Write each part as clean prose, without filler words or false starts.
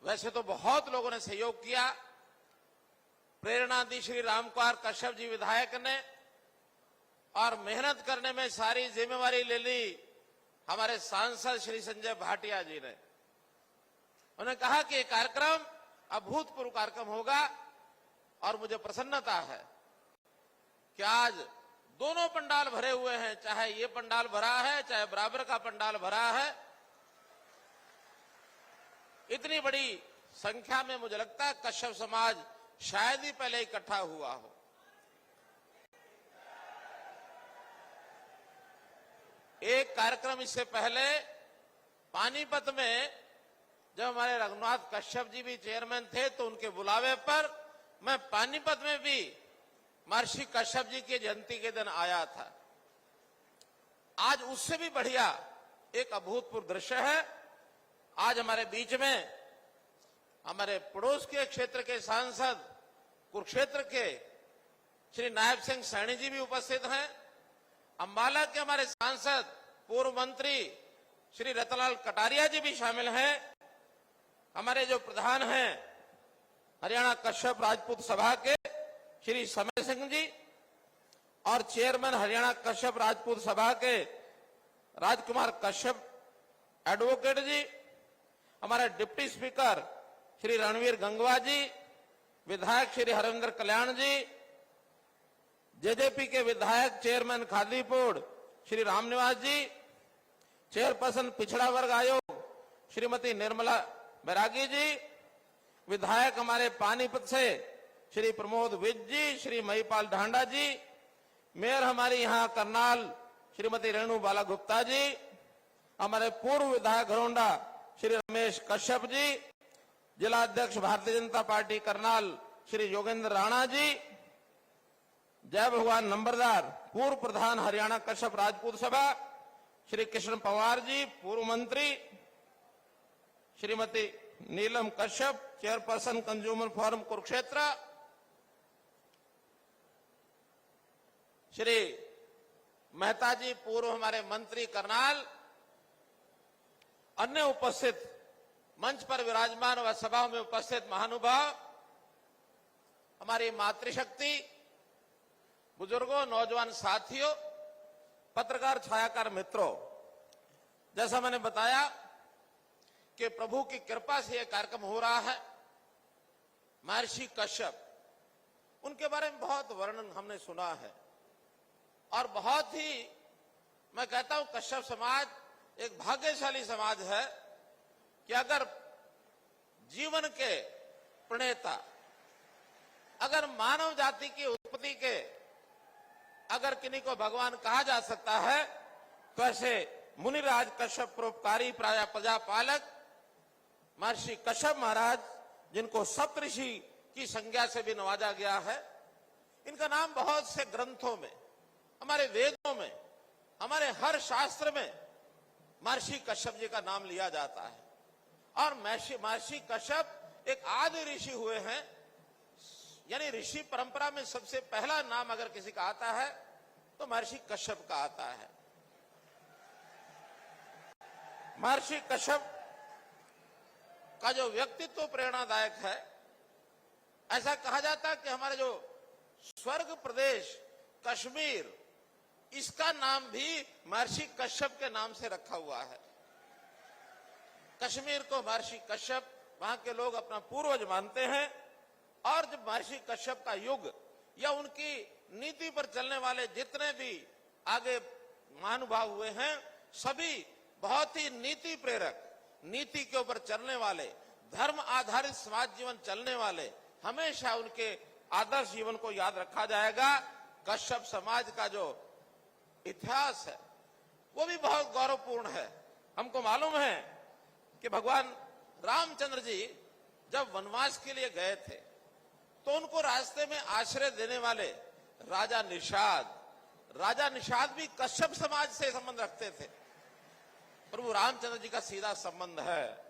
वैसे तो बहुत लोगों ने सहयोग किया। प्रेरणा दी श्री रामकुमार कश्यप जी विधायक ने, और मेहनत करने में सारी जिम्मेवारी ले ली हमारे सांसद श्री संजय भाटिया जी ने। उन्होंने कहा कि ये कार्यक्रम अभूतपूर्व कार्यक्रम होगा, और मुझे प्रसन्नता है कि आज दोनों पंडाल भरे हुए हैं। चाहे ये पंडाल भरा है, चाहे बराबर का पंडाल भरा है। इतनी बड़ी संख्या में मुझे लगता है कश्यप समाज शायद ही पहले इकट्ठा हुआ हो। एक कार्यक्रम इससे पहले पानीपत में जब हमारे रघुनाथ कश्यप जी भी चेयरमैन थे, तो उनके बुलावे पर मैं पानीपत में भी महर्षि कश्यप जी की जयंती के दिन आया था। आज उससे भी बढ़िया एक अभूतपूर्व दृश्य है। आज हमारे बीच में हमारे पड़ोस के क्षेत्र के सांसद कुरुक्षेत्र के श्री नायब सिंह सैनी जी भी उपस्थित हैं। अंबाला के हमारे सांसद पूर्व मंत्री श्री रतनलाल कटारिया जी भी शामिल हैं। हमारे जो प्रधान हैं हरियाणा कश्यप राजपूत सभा के श्री समय सिंह जी, और चेयरमैन हरियाणा कश्यप राजपूत सभा के राजकुमार कश्यप एडवोकेट जी, हमारे डिप्टी स्पीकर श्री रणवीर गंगवा जी, विधायक श्री हरिंदर कल्याण जी, जेजेपी के विधायक चेयरमैन खादीपुर श्री रामनिवास जी, चेयरपर्सन पिछड़ा वर्ग आयोग श्रीमती निर्मला बैरागी जी, विधायक हमारे पानीपत से श्री प्रमोद विज जी, श्री महिपाल ढांडा जी, मेयर हमारी यहाँ करनाल श्रीमती रेणु बाला गुप्ता जी, हमारे पूर्व विधायक घरोंडा श्री रमेश कश्यप जी, जिला अध्यक्ष भारतीय जनता पार्टी करनाल श्री योगेंद्र राणा जी, जय भगवान नंबरदार पूर्व प्रधान हरियाणा कश्यप राजपूत सभा श्री कृष्ण पवार जी, पूर्व मंत्री Shrimati Neelam Kashyap, chairperson consumer forum Kurukshetra, Shri Mehta ji पूर्व हमारे मंत्री करनाल, अन्य उपस्थित मंच पर विराजमान व सभा में उपस्थित महानुभाव, हमारी मातृशक्ति, बुजुर्गों, नौजवान साथियों, पत्रकार छायाकार मित्रों, जैसा मैंने बताया कि प्रभु की कृपा से यह कार्यक्रम हो रहा है। महर्षि कश्यप, उनके बारे में बहुत वर्णन हमने सुना है, और बहुत ही मैं कहता हूं कश्यप समाज एक भाग्यशाली समाज है कि अगर जीवन के प्रणेता, अगर मानव जाति की उत्पत्ति के अगर किन्हीं को भगवान कहा जा सकता है, तो ऐसे मुनिराज कश्यप परोपकारी प्रजापालक महर्षि कश्यप महाराज, जिनको सप्तऋषि की संज्ञा से भी नवाजा गया है। इनका नाम बहुत से ग्रंथों में, हमारे वेदों में, हमारे हर शास्त्र में महर्षि कश्यप जी का नाम लिया जाता है। और महर्षि कश्यप एक आदि ऋषि हुए हैं, यानी ऋषि परंपरा में सबसे पहला नाम अगर किसी का आता है तो महर्षि कश्यप का आता है। महर्षि कश्यप का जो व्यक्तित्व प्रेरणादायक है। ऐसा कहा जाता है कि हमारे जो स्वर्ग प्रदेश कश्मीर, इसका नाम भी महर्षि कश्यप के नाम से रखा हुआ है। कश्मीर को महर्षि कश्यप वहां के लोग अपना पूर्वज मानते हैं। और जब महर्षि कश्यप का युग या उनकी नीति पर चलने वाले जितने भी आगे महानुभाव हुए हैं, सभी बहुत ही नीति प्रेरक, नीति के ऊपर चलने वाले, धर्म आधारित समाज जीवन चलने वाले, हमेशा उनके आदर्श जीवन को याद रखा जाएगा। कश्यप समाज का जो इतिहास है वो भी बहुत गौरवपूर्ण है। हमको मालूम है कि भगवान रामचंद्र जी जब वनवास के लिए गए थे, तो उनको रास्ते में आश्रय देने वाले राजा निषाद भी कश्यप समाज से संबंध रखते थे। प्रभु रामचंद्र जी का सीधा संबंध है।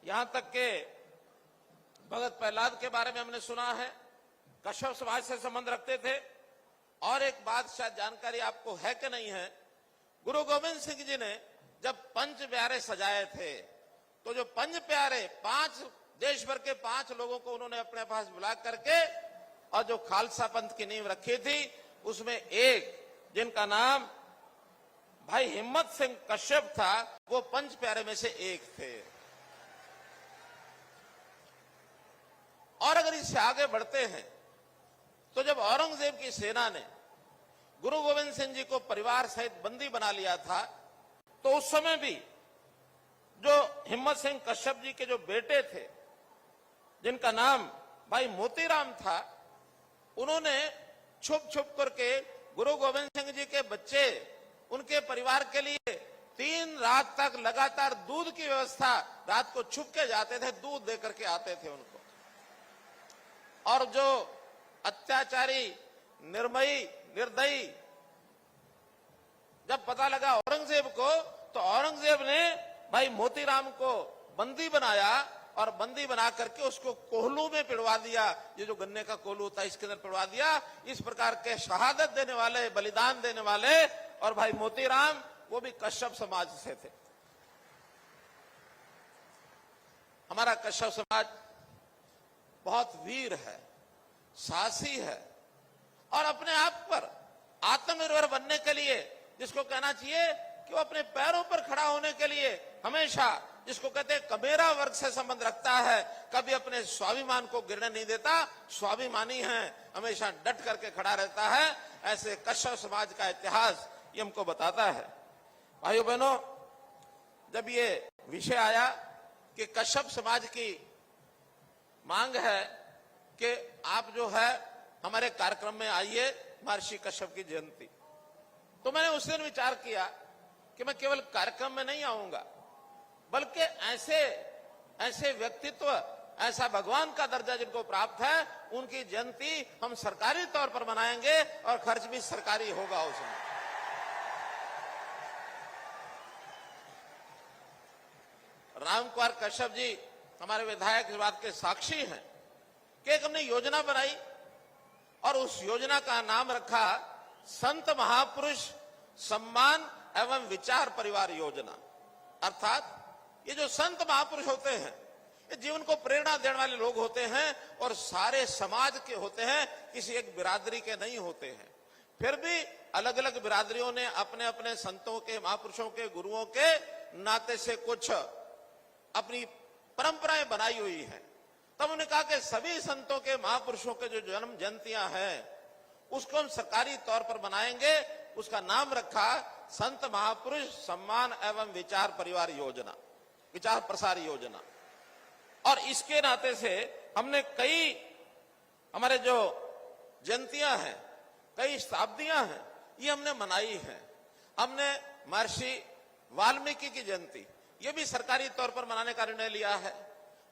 यहां तक के भगत प्रहलाद के बारे में हमने सुना है, कश्यप समाज से संबंध रखते थे। और एक बात शायद जानकारी आपको है कि नहीं है, गुरु गोविंद सिंह जी ने जब पंच प्यारे सजाए थे, तो जो पंच प्यारे 5 देश भर के 5 लोगों को उन्होंने अपने पास बुला करके और जो खालसा पंथ की नींव रखी थी उसमें एक जिनका नाम भाई हिम्मत सिंह कश्यप था, वो 5 प्यारे में से एक थे। और अगर इससे आगे बढ़ते हैं तो जब औरंगजेब की सेना ने गुरु गोविंद सिंह जी को परिवार सहित बंदी बना लिया था, तो उस समय भी जो हिम्मत सिंह कश्यप जी के जो बेटे थे जिनका नाम भाई मोतीराम था, उन्होंने छुप छुप करके गुरु गोविंद सिंह जी के बच्चे उनके परिवार के लिए 3 रात तक लगातार दूध की व्यवस्था, रात को छुप के जाते थे, दूध दे करके आते थे उनको। और जो अत्याचारी, निर्मयी, निर्दयी जब पता लगा औरंगजेब को, तो औरंगजेब ने भाई मोतीराम को बंदी बनाया और बंदी बना करके उसको कोहलू में पिड़वा दिया। ये जो गन्ने का कोहलू होता है इसके अंदर पिड़वा दिया। इस प्रकार के शहादत देने वाले, बलिदान देने वाले, और भाई मोतीराम वो भी कश्यप समाज से थे। हमारा कश्यप समाज बहुत वीर है, साहसी है और अपने आप पर आत्मनिर्भर बनने के लिए, जिसको कहना चाहिए कि वो अपने पैरों पर खड़ा होने के लिए हमेशा, जिसको कहते हैं कमेरा वर्ग से संबंध रखता है, कभी अपने स्वाभिमान को गिरने नहीं देता, स्वाभिमानी है, हमेशा डट करके खड़ा रहता है। ऐसे कश्यप समाज का इतिहास ये हमको बताता है। भाइयों बहनों, जब ये विषय आया कि कश्यप समाज की मांग है कि आप जो है हमारे कार्यक्रम में आइए, महर्षि कश्यप की जयंती, तो मैंने उस दिन विचार किया कि मैं केवल कार्यक्रम में नहीं आऊंगा, बल्कि ऐसे व्यक्तित्व, ऐसा भगवान का दर्जा जिनको प्राप्त है, उनकी जयंती हम सरकारी तौर पर मनाएंगे और खर्च भी सरकारी होगा उसमें। राम कुमार कश्यप जी हमारे विधायक इस बात के साक्षी हैं कि एक हमने योजना बनाई और उस योजना का नाम रखा संत महापुरुष सम्मान एवं विचार परिवार योजना। अर्थात ये जो संत महापुरुष होते हैं, ये जीवन को प्रेरणा देने वाले लोग होते हैं और सारे समाज के होते हैं, किसी एक बिरादरी के नहीं होते हैं। फिर भी अलग अलग बिरादरियों ने अपने अपने संतों के, महापुरुषों के, गुरुओं के नाते से कुछ अपनी परंपराएं बनाई हुई हैं। तब उन्होंने कहा कि सभी संतों के, महापुरुषों के जो जन्म जयंतियां हैं उसको हम सरकारी तौर पर मनाएंगे। उसका नाम रखा संत महापुरुष सम्मान एवं विचार परिवार योजना, विचार प्रसार योजना। और इसके नाते से हमने कई हमारे जो जयंतियां हैं, कई शताब्दियां हैं, ये हमने मनाई हैं। हमने महर्षि वाल्मीकि की जयंती ये भी सरकारी तौर पर मनाने का निर्णय लिया है।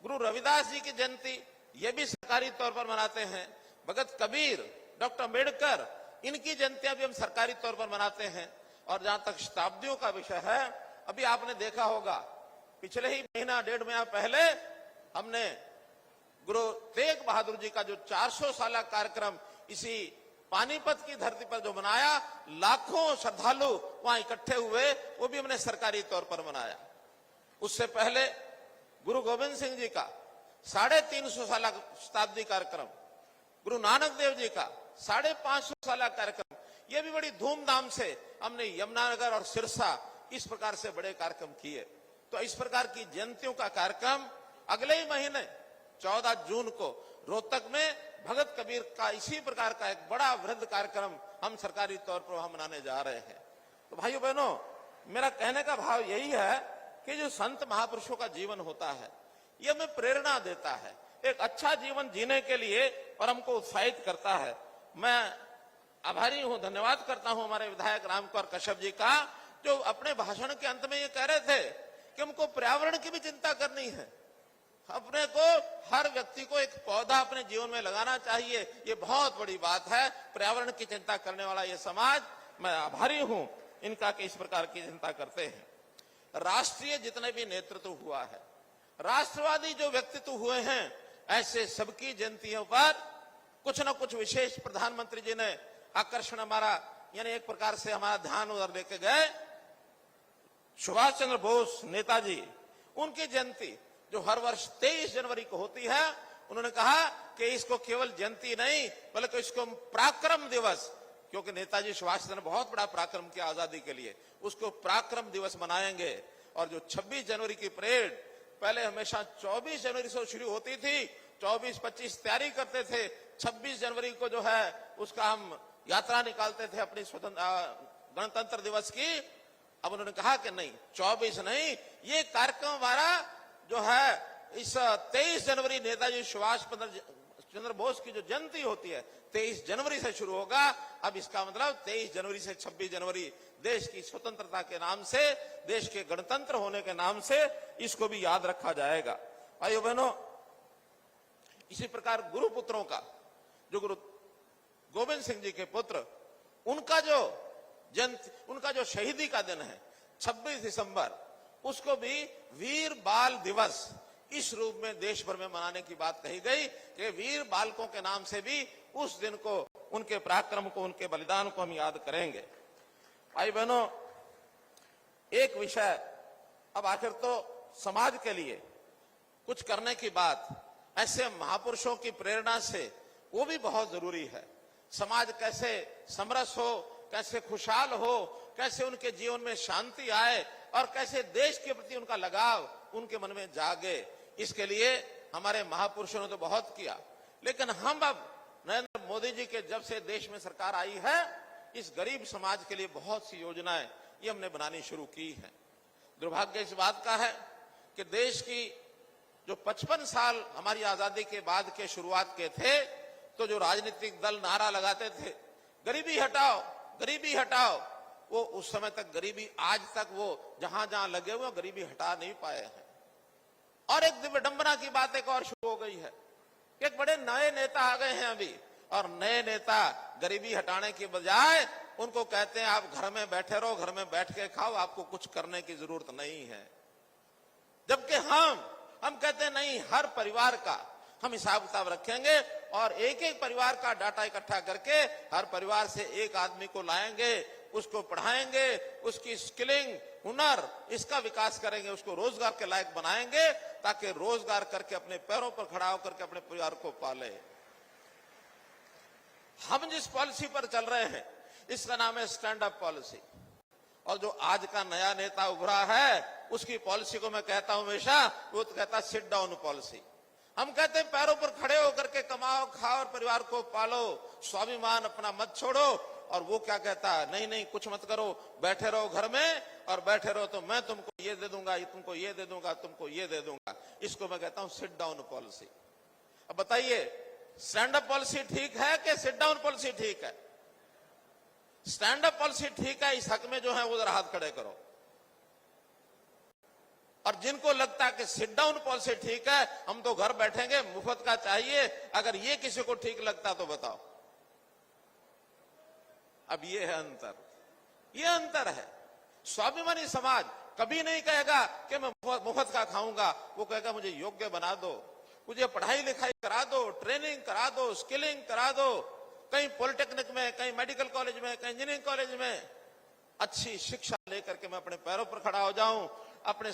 गुरु रविदास जी की जयंती ये भी सरकारी तौर पर मनाते हैं। भगत कबीर, डॉक्टर अम्बेडकर, इनकी जयंतियां भी हम सरकारी तौर पर मनाते हैं। और जहां तक शताब्दियों का विषय है, अभी आपने देखा होगा पिछले ही महीना, 1.5 महीना पहले हमने गुरु तेग बहादुर जी का जो 400 साल कार्यक्रम इसी पानीपत की धरती पर जो मनाया, लाखों श्रद्धालु वहां इकट्ठे हुए, वो भी हमने सरकारी तौर पर मनाया। उससे पहले गुरु गोविंद सिंह जी का 350 साल शताब्दी कार्यक्रम, गुरु नानक देव जी का 550 साल कार्यक्रम, ये भी बड़ी धूमधाम से हमने यमुनानगर और सिरसा इस प्रकार से बड़े कार्यक्रम किए। तो इस प्रकार की जयंतियों का कार्यक्रम अगले ही महीने 14 जून को रोहतक में भगत कबीर का इसी प्रकार का एक बड़ा वृहद कार्यक्रम हम सरकारी तौर पर वहां मनाने जा रहे हैं। तो भाइयों बहनों, मेरा कहने का भाव यही है कि जो संत महापुरुषों का जीवन होता है, ये हमें प्रेरणा देता है एक अच्छा जीवन जीने के लिए और हमको उत्साहित करता है। मैं आभारी हूं, धन्यवाद करता हूं हमारे विधायक राम कुमार कश्यप जी का, जो अपने भाषण के अंत में ये कह रहे थे कि हमको पर्यावरण की भी चिंता करनी है। अपने को, हर व्यक्ति को एक पौधा अपने जीवन में लगाना चाहिए। ये बहुत बड़ी बात है। पर्यावरण की चिंता करने वाला ये समाज, मैं आभारी हूं इनका कि इस प्रकार की चिंता करते हैं। राष्ट्रीय जितने भी नेतृत्व हुआ है, राष्ट्रवादी जो व्यक्तित्व हुए हैं, ऐसे सबकी जयंतियों पर कुछ न कुछ विशेष प्रधानमंत्री जी ने आकर्षण हमारा, यानी एक प्रकार से हमारा ध्यान उधर लेके गए। सुभाष चंद्र बोस नेताजी, उनकी जयंती जो हर वर्ष 23 जनवरी को होती है, उन्होंने कहा कि इसको केवल जयंती नहीं बल्कि इसको पराक्रम दिवस, क्योंकि नेताजी सुभाष चंद्र ने बहुत बड़ा पराक्रम किया आजादी के लिए, उसको पराक्रम दिवस मनाएंगे। और जो 26 जनवरी की परेड पहले हमेशा 24 जनवरी से शुरू होती थी, 24-25 तैयारी करते थे, 26 जनवरी को जो है उसका हम यात्रा निकालते थे अपनी गणतंत्र दिवस की। अब उन्होंने कहा कि नहीं, 24 नहीं, ये कार्यक्रम हमारा जो है इस 23 जनवरी नेताजी सुभाष चंद्र बोस की जो जयंती होती है 23 जनवरी से शुरू होगा। अब इसका मतलब 23 जनवरी से 26 जनवरी देश की स्वतंत्रता के नाम से, देश के गणतंत्र होने के नाम से इसको भी याद रखा जाएगा। भाइयों बहनों, इसी प्रकार गुरुपुत्रों का, जो गुरु गोविंद सिंह जी के पुत्र, उनका जो शहीदी का दिन है 26 दिसंबर, उसको भी वीर बाल दिवस इस रूप में देश भर में मनाने की बात कही गई कि वीर बालकों के नाम से भी उस दिन को, उनके पराक्रम को, उनके बलिदान को हम याद करेंगे। भाई बहनों, एक विषय, अब आखिर तो समाज के लिए कुछ करने की बात ऐसे महापुरुषों की प्रेरणा से वो भी बहुत जरूरी है। समाज कैसे समरस हो, कैसे खुशहाल हो, कैसे उनके जीवन में शांति आए और कैसे देश के प्रति उनका लगाव उनके मन में जागे, इसके लिए हमारे महापुरुषों ने तो बहुत किया। लेकिन हम अब नरेंद्र मोदी जी के जब से देश में सरकार आई है, इस गरीब समाज के लिए बहुत सी योजनाएं ये हमने बनानी शुरू की है। दुर्भाग्य इस बात का है कि देश की जो 55 साल हमारी आजादी के बाद के शुरुआत के थे, तो जो राजनीतिक दल नारा लगाते थे गरीबी हटाओ, गरीबी हटाओ, वो उस समय तक गरीबी, आज तक वो जहां जहां लगे हुए गरीबी हटा नहीं पाए हैं। और एक विडंबना की बात एक और शुरू हो गई है, एक बड़े नए नेता आ गए हैं अभी, और नए नेता गरीबी हटाने की बजाय उनको कहते हैं आप घर में बैठे रहो, घर में बैठ के खाओ, आपको कुछ करने की जरूरत नहीं है। जबकि हम कहते हैं नहीं, हर परिवार का हम हिसाब किताब रखेंगे और एक एक परिवार का डाटा इकट्ठा करके हर परिवार से एक आदमी को लाएंगे, उसको पढ़ाएंगे, उसकी स्किलिंग, हुनर, इसका विकास करेंगे, उसको रोजगार के लायक बनाएंगे, ताकि रोजगार करके अपने पैरों पर खड़ा होकर के अपने परिवार को पाले। हम जिस पॉलिसी पर चल रहे हैं इसका नाम है स्टैंड अप पॉलिसी, और जो आज का नया नेता उभरा है उसकी पॉलिसी को मैं कहता हूं हमेशा, वो तो कहता सिट डाउन पॉलिसी। हम कहते हैं पैरों पर खड़े होकर के कमाओ, खाओ और परिवार को पालो, स्वाभिमान अपना मत छोड़ो। और वो क्या कहता है, नहीं नहीं कुछ मत करो, बैठे रहो घर में, और बैठे रहो तो मैं तुमको ये दे दूंगा, तुमको ये दे दूंगा, तुमको ये दे दूंगा। इसको मैं कहता हूं सिट डाउन पॉलिसी। अब बताइए, स्टैंड अप पॉलिसी ठीक है कि सिट डाउन पॉलिसी ठीक है? स्टैंड अप पॉलिसी ठीक है, इस हक में जो है वो जरा हाथ खड़े करो। और जिनको लगता है कि सिट डाउन पॉलिसी ठीक है, हम तो घर बैठेंगे, मुफ्त का चाहिए, अगर ये किसी को ठीक लगता तो बताओ। अब ये है अंतर, ये अंतर है। स्वाभिमानी समाज कभी नहीं कहेगा कि मैं मुफ्त का खाऊंगा, वो कहेगा मुझे योग्य बना दो, मुझे पढ़ाई लिखाई करा दो, ट्रेनिंग करा दो, स्किलिंग करा दो, कहीं पॉलिटेक्निक में, कहीं मेडिकल कॉलेज में, कहीं इंजीनियरिंग कॉलेज में अच्छी शिक्षा लेकर के मैं अपने पैरों पर खड़ा हो जाऊं, अपने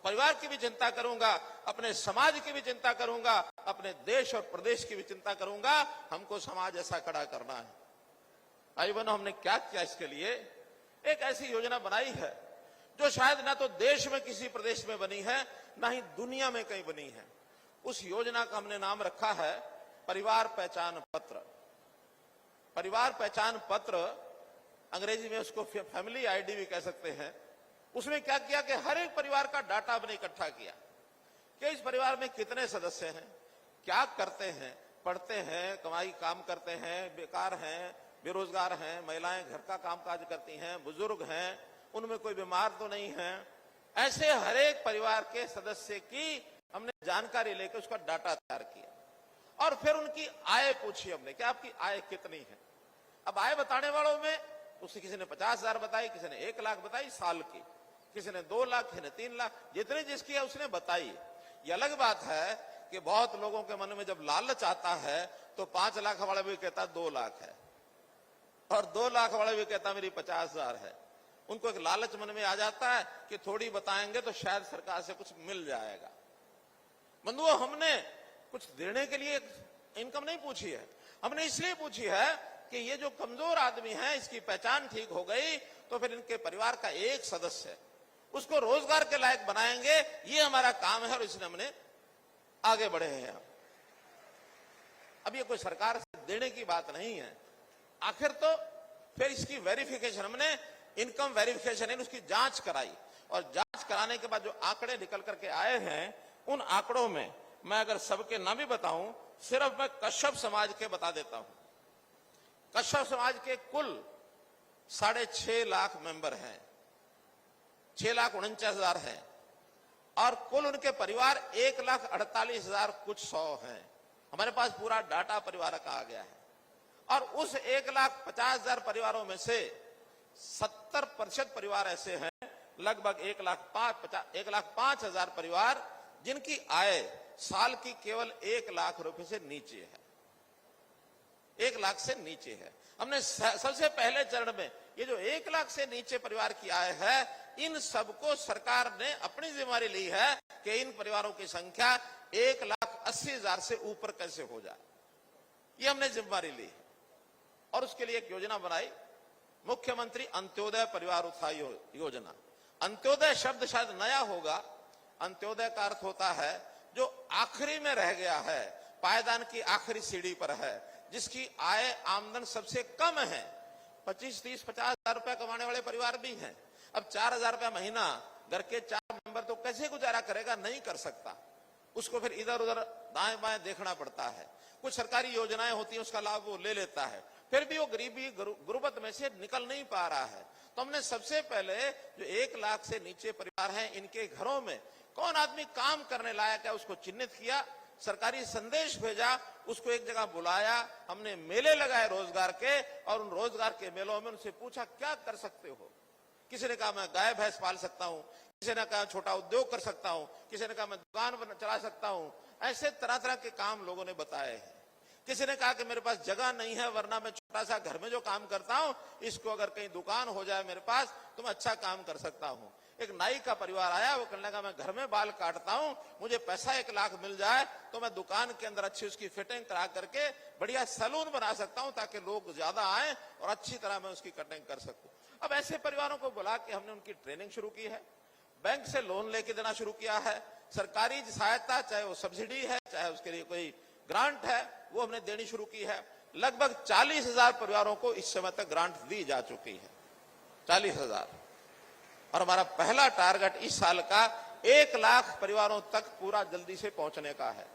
परिवार की भी चिंता करूंगा, अपने समाज की भी चिंता करूंगा, अपने देश और प्रदेश की भी चिंता करूंगा। हमको समाज ऐसा खड़ा करना है। भाई बहनों, हमने क्या किया इसके लिए? एक ऐसी योजना बनाई है जो शायद ना तो देश में किसी प्रदेश में बनी है, ना ही दुनिया में कहीं बनी है। उस योजना का हमने नाम रखा है परिवार पहचान पत्र। परिवार पहचान पत्र, अंग्रेजी में उसको फैमिली आईडी भी कह सकते हैं। उसमें क्या किया कि हर एक परिवार का डाटा हमने इकट्ठा किया कि इस परिवार में कितने सदस्य हैं, क्या करते हैं, पढ़ते हैं, कमाई काम करते हैं, बेकार हैं, बेरोजगार हैं, महिलाएं घर का कामकाज करती हैं, बुजुर्ग हैं, उनमें कोई बीमार तो नहीं है। ऐसे हर एक परिवार के सदस्य की हमने जानकारी लेकर उसका डाटा तैयार किया और फिर उनकी आय पूछी हमने कि आपकी आय कितनी है। अब आय बताने वालों में उससे किसी ने 50,000 बताई, किसी ने 1 लाख बताई साल की, किसी ने 2 लाख, किसी ने 3 लाख, जितने जिसकी है उसने बताई। ये अलग बात है कि बहुत लोगों के मन में जब लालच आता है तो 5 लाख वाला भी कहता 2 लाख है और 2 लाख वाला भी कहता मेरी 50,000 है। उनको एक लालच मन में आ जाता है कि थोड़ी बताएंगे तो शायद सरकार से कुछ मिल जाएगा। बंधुओं, हमने कुछ देने के लिए इनकम नहीं पूछी है, हमने इसलिए पूछी है कि ये जो कमजोर आदमी है, इसकी पहचान ठीक हो गई तो फिर इनके परिवार का एक सदस्य है, उसको रोजगार के लायक बनाएंगे, ये हमारा काम है और इसलिए हमने आगे बढ़े हैं। अब ये कोई सरकार से देने की बात नहीं है, आखिर तो फिर इसकी वेरिफिकेशन, हमने इनकम वेरिफिकेशन है उसकी जांच कराई और जांच कराने के बाद जो आंकड़े निकल करके आए हैं, उन आंकड़ों में मैं अगर सबके नाम भी बताऊं, सिर्फ मैं कश्यप समाज के बता देता हूं। कश्यप समाज के कुल 6.5 लाख मेंबर हैं, 6,49,000 हैं और कुल उनके परिवार 1,48,000 कुछ 100 हैं। हमारे पास पूरा डाटा परिवार का आ गया है और उस 1,50,000 परिवारों में से 70% परिवार ऐसे हैं, लगभग 1,05,000 परिवार जिनकी आय साल की केवल 1 लाख रुपए से नीचे है, 1 लाख से नीचे है। हमने सबसे पहले चरण में ये जो 1 लाख से नीचे परिवार की आय है, इन सबको सरकार ने अपनी जिम्मेदारी ली है कि इन परिवारों की संख्या 1,80,000 से ऊपर कैसे हो जाए, ये हमने जिम्मेदारी ली है और उसके लिए एक योजना बनाई, मुख्यमंत्री अंत्योदय परिवार उत्थान योजना। अंत्योदय शब्द शायद नया होगा, अंत्योदय का अर्थ होता है जो आखिरी में रह गया है, पायदान की आखिरी सीढ़ी पर है, जिसकी आय आमदन सबसे कम है, 25, 30, 50,000 रुपए कमाने वाले परिवार भी हैं। अब 4,000 रुपया महीना घर के 4 मेंबर तो कैसे गुजारा करेगा, नहीं कर सकता, उसको फिर इधर उधर दाएं बाएं देखना पड़ता है। कुछ सरकारी योजनाएं होती हैं, उसका लाभ वो ले लेता है, फिर भी वो गरीबी गुर्बत में से निकल नहीं पा रहा है। तो हमने सबसे पहले जो 1 लाख से नीचे परिवार हैं, इनके घरों में कौन आदमी काम करने लायक है उसको चिन्हित किया, सरकारी संदेश भेजा, उसको एक जगह बुलाया, हमने मेले लगाए रोजगार के और उन रोजगार के मेलों में उनसे पूछा क्या कर सकते हो। किसी ने कहा मैं गाय भैंस पाल सकता हूं, किसी ने कहा छोटा उद्योग कर सकता हूं, किसी ने कहा मैं दुकान चला सकता हूं। ऐसे तरह तरह के काम लोगों ने बताए हैं। किसी ने कहा कि मेरे पास जगह नहीं है, वरना मैं छोटा सा घर में जो काम करता हूं, इसको अगर कहीं दुकान हो जाए मेरे पास तो मैं अच्छा काम कर सकता हूं। एक नाई का परिवार आया, वो कहने लगा मैं घर में बाल काटता हूं, मुझे पैसा 1 लाख मिल जाए तो मैं दुकान के अंदर अच्छी उसकी फिटिंग करा करके बढ़िया सैलून बना सकता हूं ताकि लोग ज्यादा आए और अच्छी तरह मैं उसकी कटिंग कर सकूं। अब ऐसे परिवारों को बुला के हमने उनकी ट्रेनिंग शुरू की है, बैंक से लोन लेके देना शुरू किया है, सरकारी सहायता चाहे वो सब्सिडी है चाहे उसके लिए कोई ग्रांट है वो हमने देनी शुरू की है। लगभग 40,000 परिवारों को इस समय तक ग्रांट दी जा चुकी है, 40,000। और हमारा पहला टारगेट इस साल का 1 लाख परिवारों तक पूरा जल्दी से पहुंचने का है।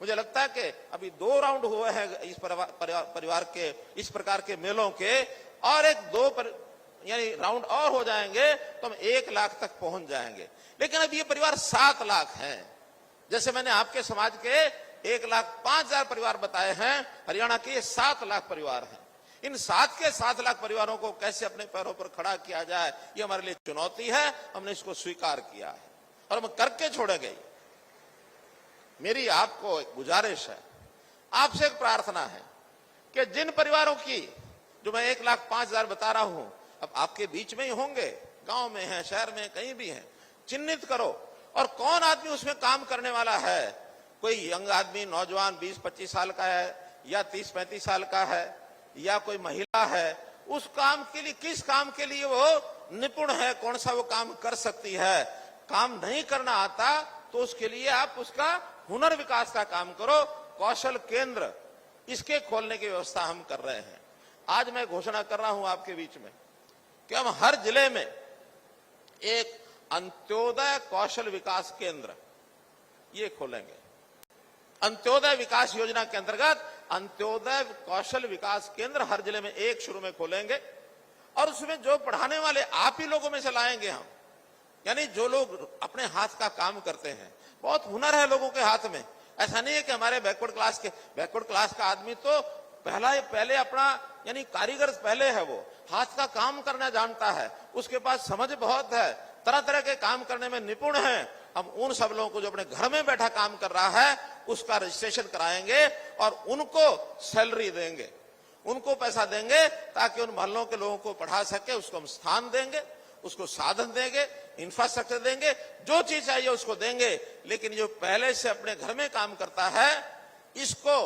मुझे लगता है कि अभी 2 राउंड हुए हैं इस परिवार के इस प्रकार के मेलों के, और एक 2 यानी राउंड और हो जाएंगे तो हम 1 लाख तक पहुंच जाएंगे। लेकिन अब ये परिवार 7 लाख हैं। जैसे मैंने आपके समाज के 1,05,000 परिवार बताए हैं, हरियाणा के 7 लाख परिवार हैं। इन 7 के 7 लाख परिवारों को कैसे अपने पैरों पर खड़ा किया जाए, ये हमारे लिए चुनौती है। हमने इसको स्वीकार किया है और हम करके छोड़ेंगे। मेरी आपको एक गुजारिश है, आपसे एक प्रार्थना है कि जिन परिवारों की जो मैं 1,05,000 बता रहा हूं, अब आपके बीच में ही होंगे, गांव में है, शहर में कहीं भी है, चिन्हित करो और कौन आदमी उसमें काम करने वाला है। कोई यंग आदमी नौजवान 20-25 साल का है या 30-35 साल का है या कोई महिला है, उस काम के लिए किस काम के लिए वो निपुण है, कौन सा वो काम कर सकती है। काम नहीं करना आता तो उसके लिए आप उसका हुनर विकास का काम करो, कौशल केंद्र इसके खोलने की व्यवस्था हम कर रहे हैं। आज मैं घोषणा कर रहा हूं आपके बीच में कि हम हर जिले में एक अंत्योदय कौशल विकास केंद्र ये खोलेंगे। अंत्योदय विकास योजना के अंतर्गत अंत्योदय कौशल विकास केंद्र हर जिले में एक शुरू में खोलेंगे और उसमें जो पढ़ाने वाले आप ही लोगों में से लाएंगे हम, यानी जो लोग अपने हाथ का काम करते हैं। बहुत हुनर है लोगों के हाथ में, ऐसा नहीं है कि हमारे बैकवर्ड क्लास का आदमी तो पहले अपना यानी कारीगर पहले है, वो हाथ का काम करना जानता है, उसके पास समझ बहुत है, तरह तरह के काम करने में निपुण है। हम उन सब लोगों को जो अपने घर में बैठा काम कर रहा है उसका रजिस्ट्रेशन कराएंगे और उनको सैलरी देंगे, उनको पैसा देंगे ताकि उन मोहल्लों के लोगों को पढ़ा सके। उसको हम स्थान देंगे, उसको साधन देंगे। इंफ्रास्ट्रक्चर देंगे, जो चीज चाहिए उसको देंगे। लेकिन जो पहले से अपने घर में काम करता है, इसको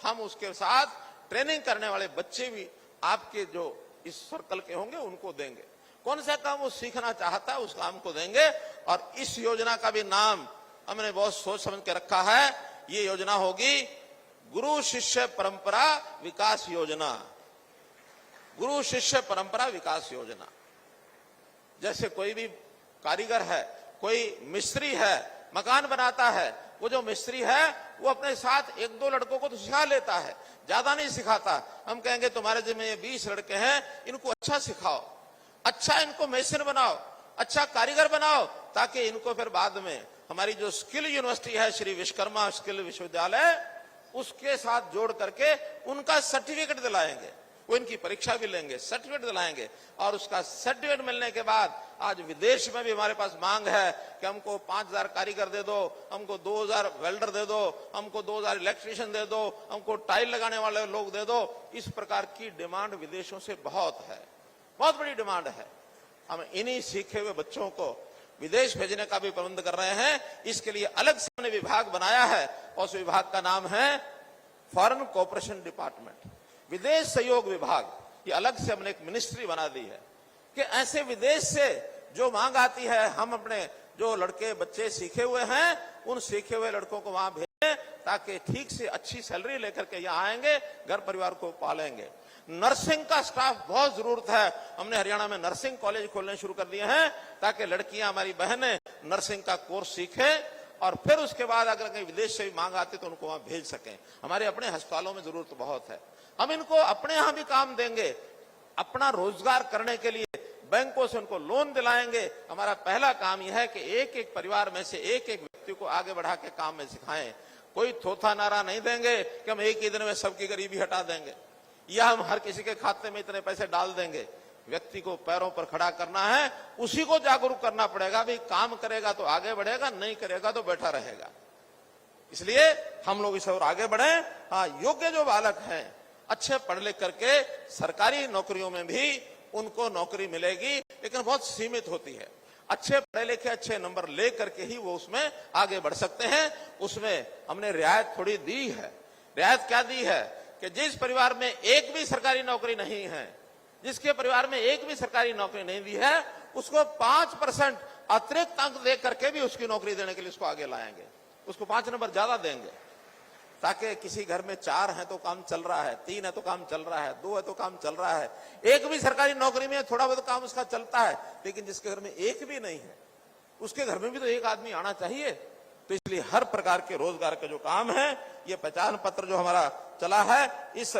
हम उसके साथ ट्रेनिंग करने वाले बच्चे भी आपके जो इस सर्कल के होंगे उनको देंगे। कौन सा काम वो सीखना चाहता है उस काम को देंगे। और इस योजना का भी नाम हमने बहुत सोच समझ के रखा है। ये योजना होगी गुरु शिष्य परंपरा विकास योजना। गुरु शिष्य परंपरा विकास योजना। जैसे कोई भी कारीगर है, कोई मिस्त्री है, मकान बनाता है, वो जो मिस्त्री है वो अपने साथ एक दो लड़कों को तो सिखा लेता है, ज्यादा नहीं सिखाता। हम कहेंगे तुम्हारे जिम्मे 20 लड़के हैं, इनको अच्छा सिखाओ, अच्छा इनको मेसन बनाओ, अच्छा कारीगर बनाओ, ताकि इनको फिर बाद में हमारी जो स्किल यूनिवर्सिटी है श्री विश्वकर्मा स्किल विश्वविद्यालय, उसके साथ जोड़ करके उनका सर्टिफिकेट दिलाएंगे। वो इनकी परीक्षा भी लेंगे, सर्टिफिकेट दिलाएंगे। और उसका सर्टिफिकेट मिलने के बाद आज विदेश में भी हमारे पास मांग है कि हमको 5000 कारीगर दे दो, हमको 2000 वेल्डर दे दो, हमको 2000 इलेक्ट्रीशियन दे दो, हमको टाइल लगाने वाले लोग दे दो। इस प्रकार की डिमांड विदेशों से बहुत है, बहुत बड़ी डिमांड है। हम इन्हीं सीखे हुए बच्चों को विदेश भेजने का भी प्रबंध कर रहे हैं। इसके लिए अलग से हमने विभाग बनाया है और उस विभाग का नाम है फॉरेन कोऑपरेशन डिपार्टमेंट, विदेश सहयोग विभाग। ये अलग से हमने एक मिनिस्ट्री बना दी है कि ऐसे विदेश से जो मांग आती है, हम अपने जो लड़के बच्चे सीखे हुए हैं उन सीखे हुए लड़कों को वहां भेजें, ताकि ठीक से अच्छी सैलरी लेकर के यहाँ आएंगे, घर परिवार को पालेंगे। नर्सिंग का स्टाफ बहुत जरूरत है। हमने हरियाणा में नर्सिंग कॉलेज खोलने शुरू कर दिए हैं, ताकि लड़कियां, हमारी बहनें नर्सिंग का कोर्स सीखें और फिर उसके बाद अगर कहीं विदेश से भी मांग आती तो उनको वहां भेज सकें। हमारे अपने अस्पतालों में जरूरत बहुत है। हम इनको अपने यहां भी काम देंगे, अपना रोजगार करने के लिए बैंकों से उनको लोन दिलाएंगे। हमारा पहला काम यह है कि एक एक परिवार में से एक एक व्यक्ति को आगे बढ़ा के काम में सिखाएं। कोई थोथा नारा नहीं देंगे कि हम एक ही दिन में सबकी गरीबी हटा देंगे या हम हर किसी के खाते में इतने पैसे डाल देंगे। व्यक्ति को पैरों पर खड़ा करना है, उसी को जागरूक करना पड़ेगा। भाई काम करेगा तो आगे बढ़ेगा, नहीं करेगा तो बैठा रहेगा। इसलिए हम लोग इस ओर आगे बढ़े। हाँ, योग्य जो बालक हैं, अच्छे पढ़ लिख करके सरकारी नौकरियों में भी उनको नौकरी मिलेगी, लेकिन बहुत सीमित होती है। अच्छे पढ़े लिखे अच्छे नंबर ले करके ही वो उसमें आगे बढ़ सकते हैं। उसमें हमने रियायत थोड़ी दी है। रियायत क्या दी है कि जिस परिवार में एक भी सरकारी नौकरी नहीं है, जिसके परिवार में एक भी सरकारी नौकरी नहीं दी है, उसको 5% अतिरिक्त अंक दे करके भी उसकी नौकरी देने के लिए उसको आगे लाएंगे। उसको 5 नंबर ज्यादा देंगे, ताकि किसी घर में 4 है तो काम चल रहा है, 3 है तो काम चल रहा है, 2 है तो काम चल रहा है, एक भी सरकारी नौकरी में थोड़ा बहुत काम उसका चलता है। लेकिन जिसके घर में एक भी नहीं है, उसके घर में भी तो एक आदमी आना चाहिए। तो इसलिए हर प्रकार के रोजगार के जो काम है, ये पहचान पत्र जो हमारा चला है, इस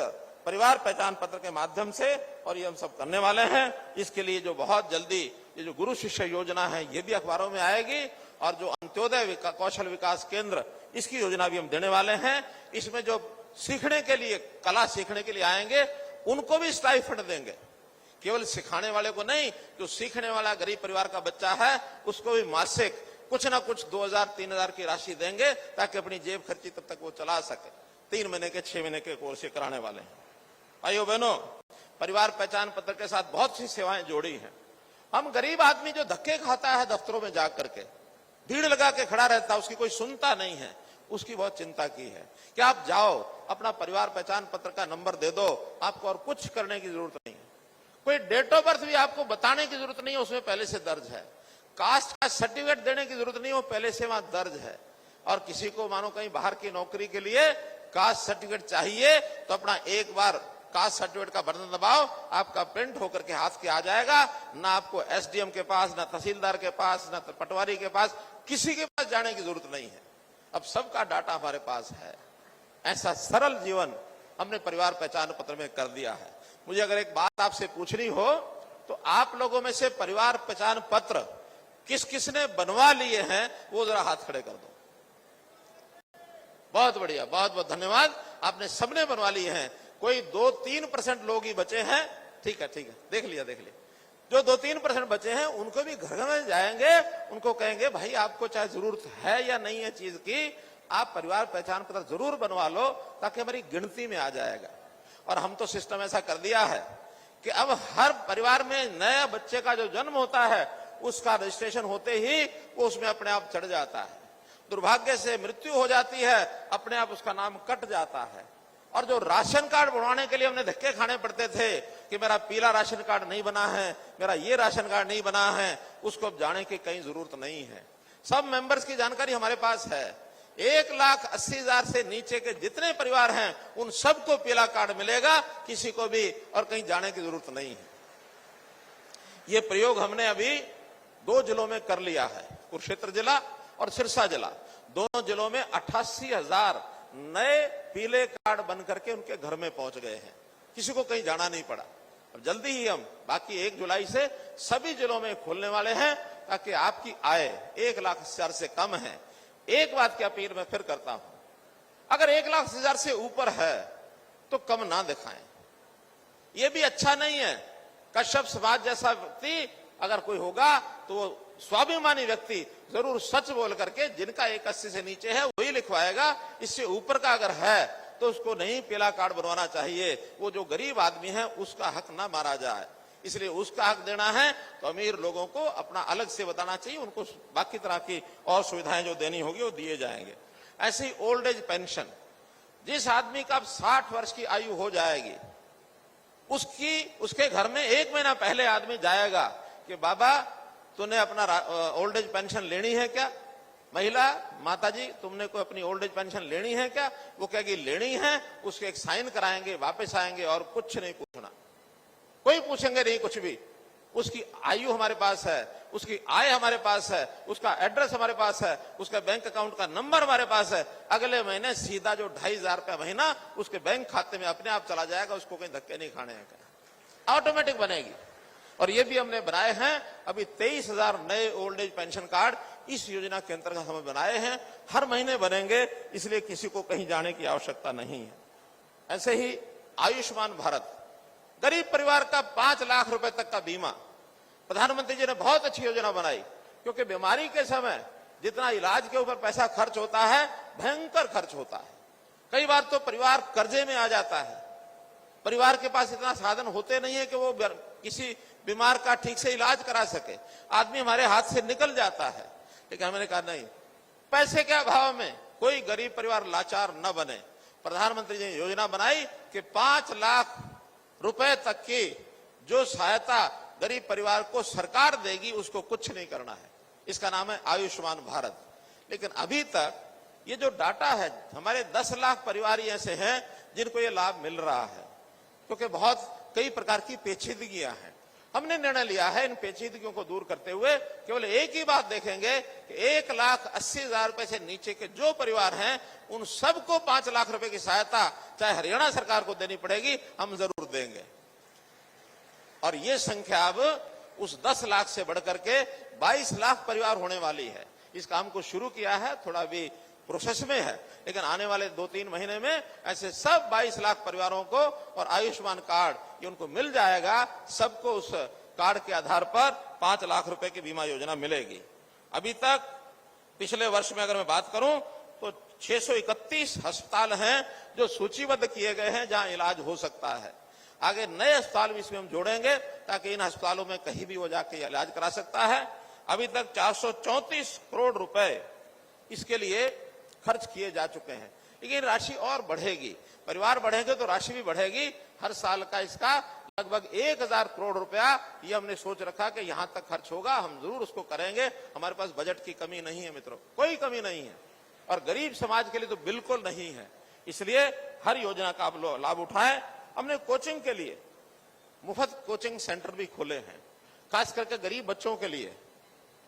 परिवार पहचान पत्र के माध्यम से, और ये हम सब करने वाले हैं। इसके लिए जो बहुत जल्दी ये जो गुरु शिष्य योजना है, ये भी अखबारों में आएगी। और जो अंत्योदय कौशल विकास केंद्र, इसकी योजना भी हम देने वाले हैं। इसमें जो सीखने के लिए, कला सीखने के लिए आएंगे, उनको भी स्टाइफंड देंगे। केवल सिखाने वाले को नहीं, जो सीखने वाला गरीब परिवार का बच्चा है उसको भी मासिक कुछ ना कुछ 2000-3000 की राशि देंगे, ताकि अपनी जेब खर्ची तब तक वो चला सके। 3 महीने के 6 महीने के कोर्स कराने वाले हैं। भाइयों बहनों, परिवार पहचान पत्र के साथ बहुत सी सेवाएं जोड़ी हैं। हम गरीब आदमी जो धक्के खाता है दफ्तरों में जा करके, भीड़ लगा के खड़ा रहता है, उसकी कोई सुनता नहीं है, उसकी बहुत चिंता की है कि आप जाओ, अपना परिवार पहचान पत्र का नंबर दे दो, आपको और कुछ करने की जरूरत नहीं है। कोई डेट ऑफ बर्थ भी आपको बताने की जरूरत नहीं है, उसमें पहले से दर्ज है। कास्ट का सर्टिफिकेट देने की जरूरत नहीं है, वो पहले से वहां दर्ज है। और किसी को मानो कहीं बाहर की नौकरी के लिए कास्ट सर्टिफिकेट चाहिए, तो अपना एक बार कास्ट सर्टिफिकेट का बटन दबाओ, आपका प्रिंट होकर के हाथ के आ जाएगा। ना आपको एसडीएम के पास, ना तहसीलदार के पास, ना पटवारी के पास, किसी के पास जाने की जरूरत नहीं है। अब सबका डाटा हमारे पास है। ऐसा सरल जीवन हमने परिवार पहचान पत्र में कर दिया है। मुझे अगर एक बात आपसे पूछनी हो, तो आप लोगों में से परिवार पहचान पत्र किस किसने बनवा लिए हैं, वो जरा हाथ खड़े कर दो। बहुत बढ़िया, बहुत बहुत धन्यवाद। आपने सबने बनवा लिए हैं। कोई 2-3% लोग ही बचे हैं। ठीक है, ठीक है, देख लिया। जो 2-3% बचे हैं, उनको भी घर में जाएंगे, उनको कहेंगे भाई आपको चाहे जरूरत है या नहीं है चीज की, आप परिवार पहचान पत्र जरूर बनवा लो, ताकि हमारी गिनती में आ जाएगा। और हम तो सिस्टम ऐसा कर दिया है कि अब हर परिवार में नए बच्चे का जो जन्म होता है, उसका रजिस्ट्रेशन होते ही वो उसमें अपने आप चढ़ जाता है। दुर्भाग्य से मृत्यु हो जाती है, अपने आप उसका नाम कट जाता है। और जो राशन कार्ड बनवाने के लिए हमने धक्के खाने पड़ते थे कि मेरा पीला राशन कार्ड नहीं बना है, मेरा ये राशन कार्ड नहीं बना है, उसको अब जाने की कहीं जरूरत नहीं है। सब मेंबर्स की जानकारी हमारे पास है। 1,80,000 से नीचे के जितने परिवार हैं उन सबको पीला कार्ड मिलेगा, किसी को भी और कहीं जाने की जरूरत नहीं है। ये प्रयोग हमने अभी 2 जिलों में कर लिया है, कुरुक्षेत्र जिला और सिरसा जिला। दोनों जिलों में 88,000 नए पीले कार्ड बन करके उनके घर में पहुंच गए हैं, किसी को कहीं जाना नहीं पड़ा। अब जल्दी ही हम बाकी 1 जुलाई से सभी जिलों में खोलने वाले हैं, ताकि आपकी आय 1,80,000 से कम है। एक बात की अपील मैं फिर करता हूं, अगर 1,80,000 से ऊपर है तो कम ना दिखाएं, यह भी अच्छा नहीं है। कश्यप समाज जैसा व्यक्ति अगर कोई होगा तो वो स्वाभिमानी व्यक्ति जरूर सच बोल करके जिनका 1,80 से नीचे है वही लिखवाएगा, इससे ऊपर का अगर है तो उसको नहीं पीला कार्ड बनवाना चाहिए। वो जो गरीब आदमी है उसका हक ना मारा जाए, इसलिए उसका हक देना है तो अमीर लोगों को अपना अलग से बताना चाहिए, उनको बाकी तरह की और सुविधाएं जो देनी होगी वो दिए जाएंगे। ऐसे ही ओल्ड एज पेंशन, जिस आदमी का 60 वर्ष की आयु हो जाएगी उसके घर में 1 महीना पहले आदमी जाएगा कि बाबा तूने अपना ओल्ड एज पेंशन लेनी है क्या? महिला माता जी तुमने कोई अपनी ओल्ड एज पेंशन लेनी है क्या? वो कहेगी लेनी है, उसके एक साइन कराएंगे, वापस आएंगे और कुछ नहीं पूछना, कोई पूछेंगे नहीं कुछ भी। उसकी आयु हमारे पास है, उसकी आय हमारे पास है, उसका एड्रेस हमारे पास है, उसका बैंक अकाउंट का नंबर हमारे पास है। अगले महीने सीधा जो 2,500 रुपया महीना उसके बैंक खाते में अपने आप चला जाएगा, उसको कहीं धक्के नहीं खाने हैं, ऑटोमेटिक बनेगी। और ये भी हमने बनाए हैं, अभी 23,000 नए ओल्ड एज पेंशन कार्ड इस योजना के अंतर्गत हमें बनाए हैं, हर महीने बनेंगे, इसलिए किसी को कहीं जाने की आवश्यकता नहीं है। ऐसे ही आयुष्मान भारत, गरीब परिवार का 5 लाख रुपए तक का बीमा, प्रधानमंत्री जी ने बहुत अच्छी योजना बनाई, क्योंकि बीमारी के समय जितना इलाज के ऊपर पैसा खर्च होता है, भयंकर खर्च होता है। कई बार तो परिवार कर्जे में आ जाता है, परिवार के पास इतना साधन होते नहीं है कि वो किसी बीमार का ठीक से इलाज करा सके, आदमी हमारे हाथ से निकल जाता है। लेकिन हमने कहा नहीं, पैसे के अभाव में कोई गरीब परिवार लाचार न बने। प्रधानमंत्री जी ने योजना बनाई कि 5 लाख रुपए तक की जो सहायता गरीब परिवार को सरकार देगी उसको कुछ नहीं करना है, इसका नाम है आयुष्मान भारत। लेकिन अभी तक ये जो डाटा है, हमारे 10 लाख परिवार ऐसे हैं जिनको ये लाभ मिल रहा है, क्योंकि बहुत कई प्रकार की पेचीदगियां हैं। हमने निर्णय लिया है इन पेचीदगियों को दूर करते हुए केवल एक ही बात देखेंगे कि 1,80,000 रुपए से नीचे के जो परिवार हैं उन सबको 5 लाख रुपए की सहायता चाहे हरियाणा सरकार को देनी पड़ेगी, हम जरूर देंगे। और ये संख्या अब उस 10 लाख से बढ़कर के 22 लाख परिवार होने वाली है। इस काम को शुरू किया है, थोड़ा भी प्रोसेस में है, लेकिन आने वाले 2-3 महीने में ऐसे सब 22 लाख परिवारों को और आयुष्मान कार्ड ये उनको मिल जाएगा। सबको उस कार्ड के आधार पर 5 लाख रुपए की बीमा योजना मिलेगी। अभी तक पिछले वर्ष में अगर मैं बात करूं तो 631 अस्पताल हैं जो सूचीबद्ध किए गए हैं जहां इलाज हो सकता है। आगे नए अस्पताल भी इसमें हम जोड़ेंगे ताकि इन अस्पतालों में कहीं भी वो जाके इलाज करा सकता है। अभी तक 434 करोड़ रुपए इसके लिए खर्च किए जा चुके हैं, लेकिन राशि और बढ़ेगी, परिवार बढ़ेंगे तो राशि भी बढ़ेगी। हर साल का इसका लगभग 1,000 करोड़ रुपया ये हमने सोच रखा कि यहां तक खर्च होगा, हम जरूर उसको करेंगे। हमारे पास बजट की कमी नहीं है मित्रों, कोई कमी नहीं है, और गरीब समाज के लिए तो बिल्कुल नहीं है। इसलिए हर योजना का आप लाभ उठाएं। हमने कोचिंग के लिए मुफ्त कोचिंग सेंटर भी खोले हैं, खास करके गरीब बच्चों के लिए।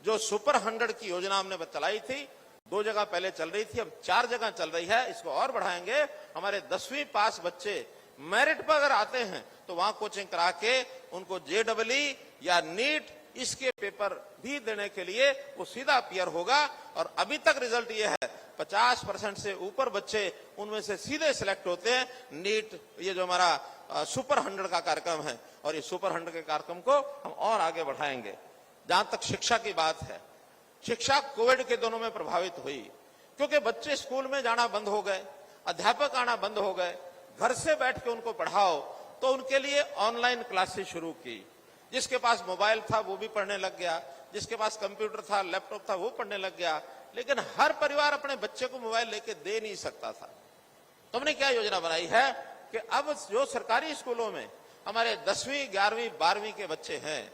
जो सुपर 100 की योजना हमने चलाई थी, 2 जगह पहले चल रही थी, अब 4 जगह चल रही है, इसको और बढ़ाएंगे। हमारे 10वीं पास बच्चे मेरिट पर अगर आते हैं तो वहां कोचिंग करा के उनको JEE या नीट इसके पेपर भी देने के लिए वो सीधा अपीयर होगा। और अभी तक रिजल्ट ये है 50% से ऊपर बच्चे उनमें से सीधे सिलेक्ट होते हैं नीट, ये जो हमारा सुपर 100 का कार्यक्रम है। और ये सुपर 100 के कार्यक्रम को हम और आगे बढ़ाएंगे। जहां तक शिक्षा की बात है, शिक्षा कोविड के दिनों में प्रभावित हुई, क्योंकि बच्चे स्कूल में जाना बंद हो गए, अध्यापक आना बंद हो गए, घर से बैठ के उनको पढ़ाओ, तो उनके लिए ऑनलाइन क्लासेस शुरू की। जिसके पास मोबाइल था वो भी पढ़ने लग गया, जिसके पास कंप्यूटर था, लैपटॉप था, वो पढ़ने लग गया। लेकिन हर परिवार अपने बच्चे को मोबाइल लेके दे नहीं सकता था। तो हमने क्या योजना बनाई है कि अब जो सरकारी स्कूलों में हमारे 10वीं, 11वीं, 12वीं के बच्चे हैं,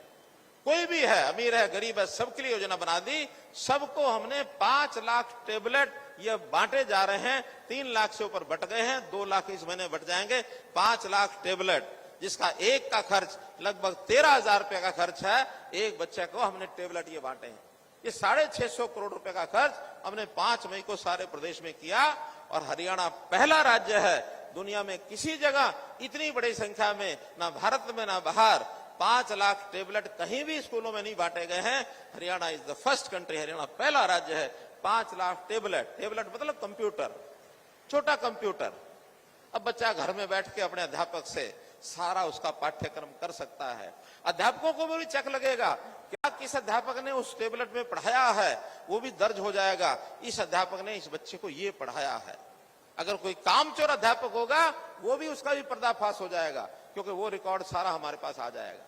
कोई भी है, अमीर है, गरीब है, सबके लिए योजना बना दी। सबको हमने 5 लाख टेबलेट ये बांटे जा रहे हैं। 3 लाख से ऊपर बट गए हैं, 2 लाख इस महीने बट जाएंगे। 5 लाख टेबलेट, जिसका एक का खर्च लगभग 13,000 रुपए का खर्च है। एक बच्चे को हमने टेबलेट ये बांटे हैं। ये 650 करोड़ रुपए का खर्च हमने 5 मई को सारे प्रदेश में किया। और हरियाणा पहला राज्य है दुनिया में, किसी जगह इतनी बड़ी संख्या में, ना भारत में ना बाहर, 5 लाख टेबलेट कहीं भी स्कूलों में नहीं बांटे गए हैं। Haryana is the first country, Haryana पहला राज्य है 5 लाख टेबलेट। टेबलेट मतलब कंप्यूटर, छोटा कंप्यूटर। अब बच्चा घर में बैठ के अपने अध्यापक से सारा उसका पाठ्यक्रम कर सकता है। अध्यापकों को भी चेक लगेगा, क्या किस अध्यापक ने उस टेबलेट में पढ़ाया है, वो भी दर्ज हो जाएगा। इस अध्यापक ने इस बच्चे को ये पढ़ाया है। अगर कोई कामचोर अध्यापक होगा, वो भी उसका भी पर्दाफाश हो जाएगा, क्योंकि वो रिकॉर्ड सारा हमारे पास आ जाएगा।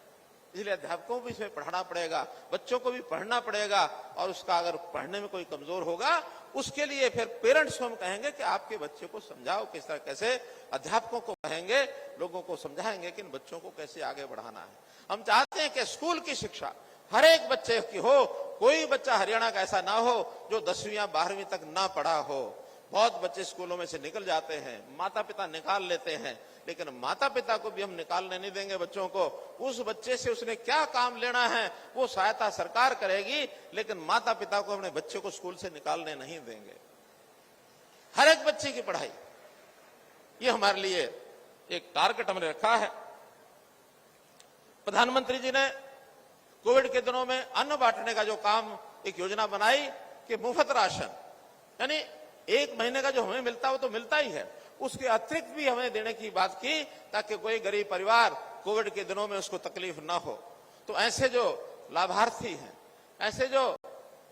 इसलिए अध्यापकों को भी इसमें पढ़ना पड़ेगा, बच्चों को भी पढ़ना पड़ेगा। और उसका अगर पढ़ने में कोई कमजोर होगा, उसके लिए फिर पेरेंट्स को हम कहेंगे कि आपके बच्चे को समझाओ किस तरह, कैसे। अध्यापकों को कहेंगे, लोगों को समझाएंगे कि इन बच्चों को कैसे आगे बढ़ाना है। हम चाहते हैं कि स्कूल की शिक्षा हर एक बच्चे की हो। कोई बच्चा हरियाणा का ऐसा ना हो जो 10वीं या 12वीं तक ना पढ़ा हो। बहुत बच्चे स्कूलों में से निकल जाते हैं, माता पिता निकाल लेते हैं, लेकिन माता पिता को भी हम निकालने नहीं देंगे बच्चों को। उस बच्चे से उसने क्या काम लेना है वो सहायता सरकार करेगी, लेकिन माता पिता को अपने बच्चे को स्कूल से निकालने नहीं देंगे। हर एक बच्चे की पढ़ाई, ये हमारे लिए एक टारगेट हमने रखा है। प्रधानमंत्री जी ने कोविड के दिनों में अन्न बांटने का जो काम, एक योजना बनाई कि मुफ्त राशन, यानी 1 महीने का जो हमें मिलता है वो तो मिलता ही है, उसके अतिरिक्त भी हमें देने की बात की, ताकि कोई गरीब परिवार कोविड के दिनों में उसको तकलीफ ना हो। तो ऐसे जो लाभार्थी हैं, ऐसे जो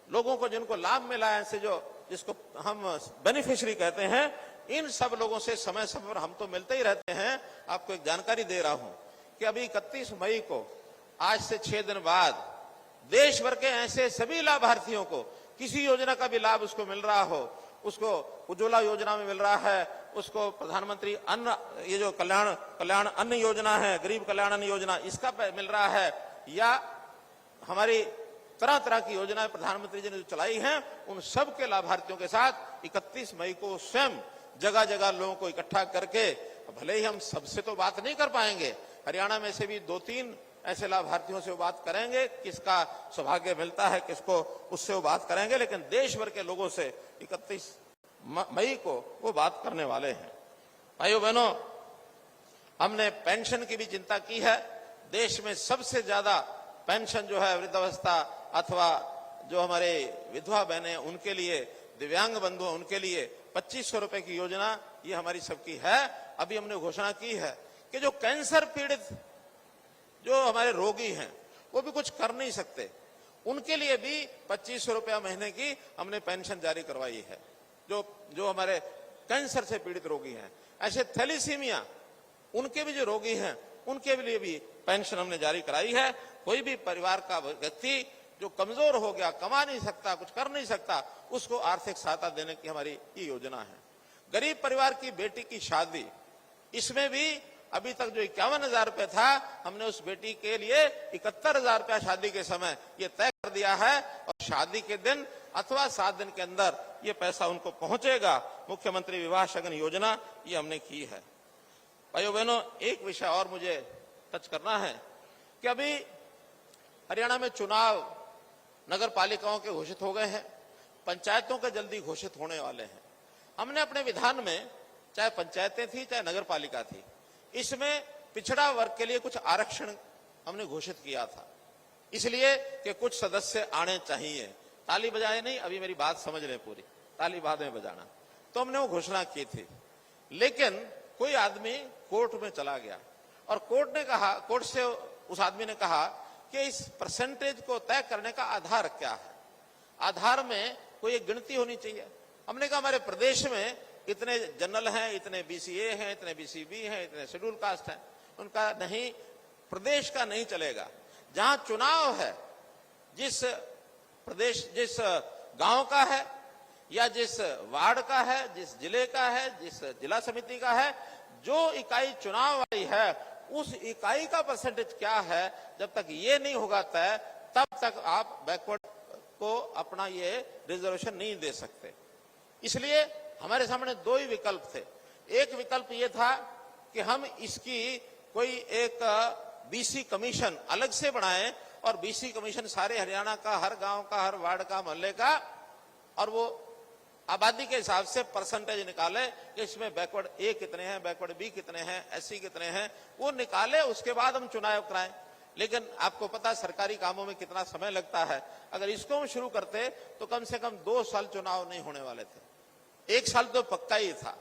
लोगों को जिनको लाभ मिला है, ऐसे जो जिसको हम बेनिफिशियरी कहते हैं, इन सब लोगों से समय समय पर हम तो मिलते ही रहते हैं। आपको एक जानकारी दे रहा हूं कि अभी 31 मई को, आज से 6 दिन बाद, देश भर के ऐसे सभी लाभार्थियों को किसी योजना का भी लाभ उसको मिल रहा हो, उसको उज्ज्वला योजना में मिल रहा है, उसको प्रधानमंत्री अन्न, ये जो कल्याण अन्न योजना है, गरीब कल्याण अन्न योजना, इसका मिल रहा है, या हमारी तरह तरह की योजनाएं प्रधानमंत्री जी ने जो चलाई हैं, उन सब के लाभार्थियों के साथ 31 मई को स्वयं जगह जगह लोगों को इकट्ठा करके, भले ही हम सबसे तो बात नहीं कर पाएंगे, हरियाणा में से भी 2-3 ऐसे लाभार्थियों से वो बात करेंगे, किसका सौभाग्य मिलता है किसको, उससे वो बात करेंगे, लेकिन देश भर के लोगों से 31 मई को वो बात करने वाले हैं। भाइयों बहनों, हमने पेंशन की भी चिंता की है। देश में सबसे ज्यादा पेंशन जो है वृद्धावस्था अथवा जो हमारे विधवा बहनें उनके लिए, दिव्यांग बंधु उनके लिए 2500 रुपए की योजना ये हमारी सबकी है। अभी हमने घोषणा की है कि जो कैंसर पीड़ित जो हमारे रोगी हैं, वो भी कुछ कर नहीं सकते, उनके लिए भी 2500 रुपया महीने की हमने पेंशन जारी करवाई है। जो हमारे कैंसर से पीड़ित रोगी हैं, ऐसे थैलीसीमिया उनके भी जो रोगी हैं, उनके लिए भी पेंशन हमने जारी कराई है। कोई भी परिवार का व्यक्ति जो कमजोर हो गया, कमा नहीं सकता, कुछ कर नहीं सकता, उसको आर्थिक सहायता देने की हमारी ये योजना है। गरीब परिवार की बेटी की शादी, इसमें भी अभी तक जो 51,000 रुपए था, हमने उस बेटी के लिए 71,000 रुपया शादी के समय ये तय कर दिया है, और शादी के दिन अथवा 7 दिन के अंदर ये पैसा उनको पहुंचेगा। मुख्यमंत्री विवाह शगन योजना ये हमने की है। भाइयों बहनों, एक विषय और मुझे टच करना है कि अभी हरियाणा में चुनाव नगर पालिकाओं के घोषित हो गए हैं, पंचायतों के जल्दी घोषित होने वाले हैं। हमने अपने विधान में, चाहे पंचायतें थी चाहे नगर पालिका थी, इसमें पिछड़ा वर्ग के लिए कुछ आरक्षण हमने घोषित किया था, इसलिए कि कुछ सदस्य आने चाहिए। ताली बजाए नहीं, अभी मेरी बात समझ लें पूरी, ताली बाद में बजाना। तो हमने वो घोषणा की थी, लेकिन कोई आदमी कोर्ट में चला गया और कोर्ट से उस आदमी ने कहा कि इस परसेंटेज को तय करने का आधार क्या है, आधार में कोई एक गिनती होनी चाहिए। हमने कहा हमारे प्रदेश में इतने जनरल हैं, इतने बीसीए हैं, इतने बीसीबी हैं, इतने शेड्यूल कास्ट हैं, उनका नहीं, प्रदेश का नहीं चलेगा। जहां चुनाव है, जिस प्रदेश, जिस गांव का है या जिस वार्ड का है, जिस जिले का है, जिस जिला समिति का है, जो इकाई चुनाव आई है उस इकाई का परसेंटेज क्या है, जब तक ये नहीं होगा तय तब तक आप बैकवर्ड को अपना ये रिजर्वेशन नहीं दे सकते। इसलिए हमारे सामने दो ही विकल्प थे। एक विकल्प ये था कि हम इसकी कोई एक बीसी कमीशन अलग से बनाएं और बीसी कमीशन सारे हरियाणा का, हर गांव का, हर वार्ड का, मोहल्ले का, और वो आबादी के हिसाब से परसेंटेज निकाले कि इसमें बैकवर्ड ए कितने हैं, बैकवर्ड बी कितने हैं, एससी कितने हैं, वो निकाले, उसके बाद हम चुनाव कराएं। लेकिन आपको पता है सरकारी कामों में कितना समय लगता है। अगर इसको हम शुरू करते तो कम से कम 2 साल चुनाव नहीं होने वाले थे, 1 साल तो पक्का ही था।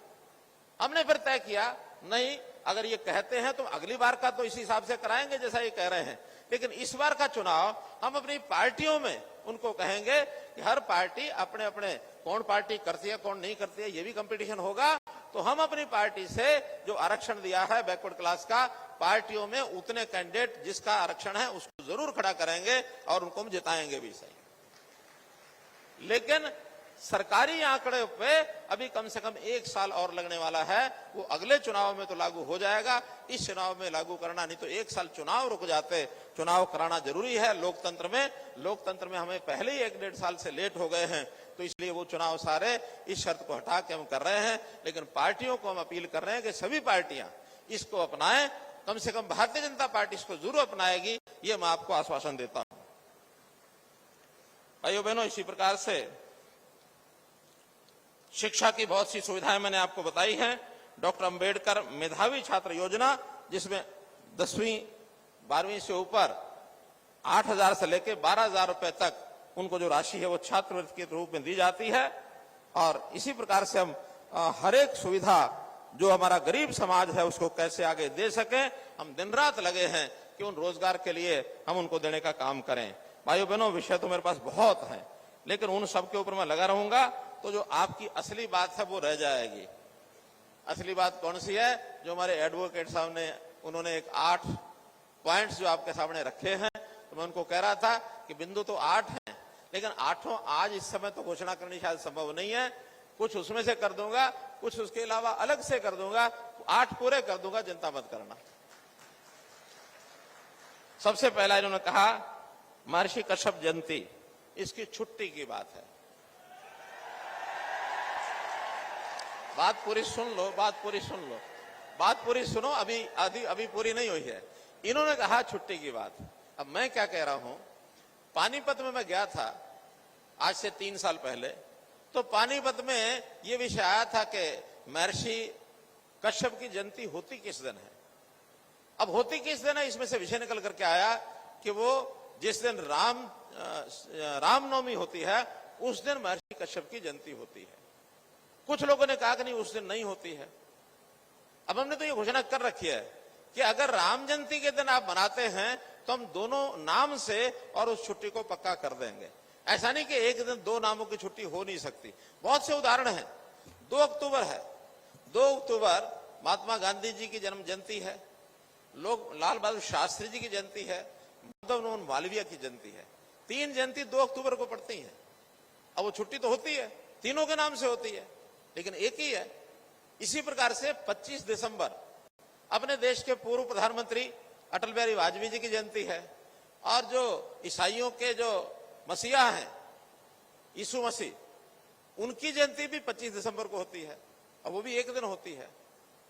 हमने फिर तय किया नहीं, अगर ये कहते हैं तो अगली बार का तो इसी हिसाब से कराएंगे जैसा ये कह रहे हैं, लेकिन इस बार का चुनाव हम अपनी पार्टियों में उनको कहेंगे कि हर पार्टी अपने अपने, कौन पार्टी करती है कौन नहीं करती है ये भी कंपटीशन होगा, तो हम अपनी पार्टी से जो आरक्षण दिया है बैकवर्ड क्लास का, पार्टियों में उतने कैंडिडेट जिसका आरक्षण है उसको जरूर खड़ा करेंगे और उनको हम जिताएंगे भी सही। लेकिन सरकारी आंकड़े पे अभी कम से कम 1 साल और लगने वाला है, वो अगले चुनाव में तो लागू हो जाएगा, इस चुनाव में लागू करना नहीं तो 1 साल चुनाव रुक जाते। चुनाव कराना जरूरी है लोकतंत्र में। लोकतंत्र में हमें पहले ही 1-1.5 साल से लेट हो गए हैं, तो इसलिए वो चुनाव सारे इस शर्त को हटा के हम कर रहे हैं। लेकिन पार्टियों को हम अपील कर रहे हैं कि सभी पार्टियां इसको अपनाएं, कम से कम भारतीय जनता पार्टी इसको जरूर अपनाएगी, ये मैं आपको आश्वासन देता हूं। भाइयों बहनों, इसी प्रकार से शिक्षा की बहुत सी सुविधाएं मैंने आपको बताई हैं। डॉक्टर अंबेडकर मेधावी छात्र योजना, जिसमें 10वीं 12वीं से ऊपर 8,000 से लेकर 12,000 रुपए तक उनको जो राशि है वो छात्रवृत्ति के रूप में दी जाती है। और इसी प्रकार से हम हर एक सुविधा जो हमारा गरीब समाज है उसको कैसे आगे दे सकें, हम दिन रात लगे हैं कि उन रोजगार के लिए हम उनको देने का काम करें। भाइयों बहनों, विषय तो मेरे पास बहुत है, लेकिन उन सब के ऊपर मैं लगा रहूंगा तो जो आपकी असली बात है वो रह जाएगी। असली बात कौन सी है? जो हमारे एडवोकेट साहब ने, उन्होंने एक 8 पॉइंट्स जो आपके सामने रखे हैं, तो मैं उनको कह रहा था कि बिंदु तो 8 हैं, लेकिन 8 आज इस समय तो घोषणा करनी शायद संभव नहीं है। कुछ उसमें से कर दूंगा, कुछ उसके अलावा अलग से कर दूंगा, 8 पूरे कर दूंगा, चिंता मत करना। सबसे पहला इन्होंने कहा महर्षि कश्यप जयंती, इसकी छुट्टी की बात है। बात पूरी सुन लो, बात पूरी सुन लो, बात पूरी सुनो, अभी पूरी नहीं हुई है। इन्होंने कहा छुट्टी की बात। अब मैं क्या कह रहा हूं, पानीपत में मैं गया था आज से 3 साल पहले, तो पानीपत में यह विषय आया था कि महर्षि कश्यप की जयंती होती किस दिन है। अब होती किस दिन है, इसमें से विषय निकल करके आया कि वो जिस दिन रामनवमी होती है उस दिन महर्षि कश्यप की जयंती होती है। कुछ लोगों ने कहा कि नहीं, उस दिन नहीं होती है। अब हमने तो ये घोषणा कर रखी है कि अगर राम जयंती के दिन आप मनाते हैं तो हम दोनों नाम से और उस छुट्टी को पक्का कर देंगे। ऐसा नहीं कि एक दिन 2 नामों की छुट्टी हो नहीं सकती। बहुत से उदाहरण हैं। 2 अक्टूबर है, 2 अक्टूबर महात्मा गांधी जी की जन्म जयंती है, लाल बहादुर शास्त्री जी की जयंती है, मदन मोहन मालवीय की जयंती है। 3 जयंती 2 अक्टूबर को पड़ती है। अब वो छुट्टी तो होती है, तीनों के नाम से होती है, लेकिन एक ही है। इसी प्रकार से 25 दिसंबर अपने देश के पूर्व प्रधानमंत्री अटल बिहारी वाजपेयी जी की जयंती है, और जो ईसाइयों के जो मसीहा हैं यीशु मसीह, उनकी जयंती भी 25 दिसंबर को होती है, और वो भी एक दिन होती है।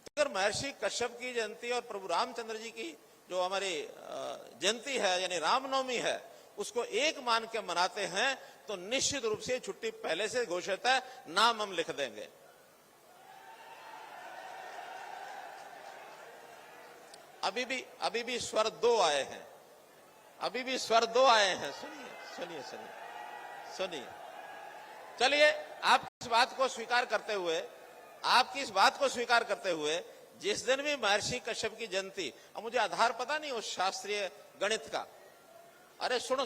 अगर महर्षि कश्यप की जयंती और प्रभु रामचंद्र जी की जो हमारी जयंती है यानी रामनवमी है, उसको एक मान के मनाते हैं तो निश्चित रूप से छुट्टी पहले से घोषित है, नाम हम लिख देंगे। अभी भी स्वर 2 आए हैं, अभी भी स्वर 2 आए हैं। सुनिए। चलिए, आपकी इस बात को स्वीकार करते हुए जिस दिन भी महर्षि कश्यप की जयंती, अब मुझे आधार पता नहीं उस शास्त्रीय गणित का, अरे सुनो,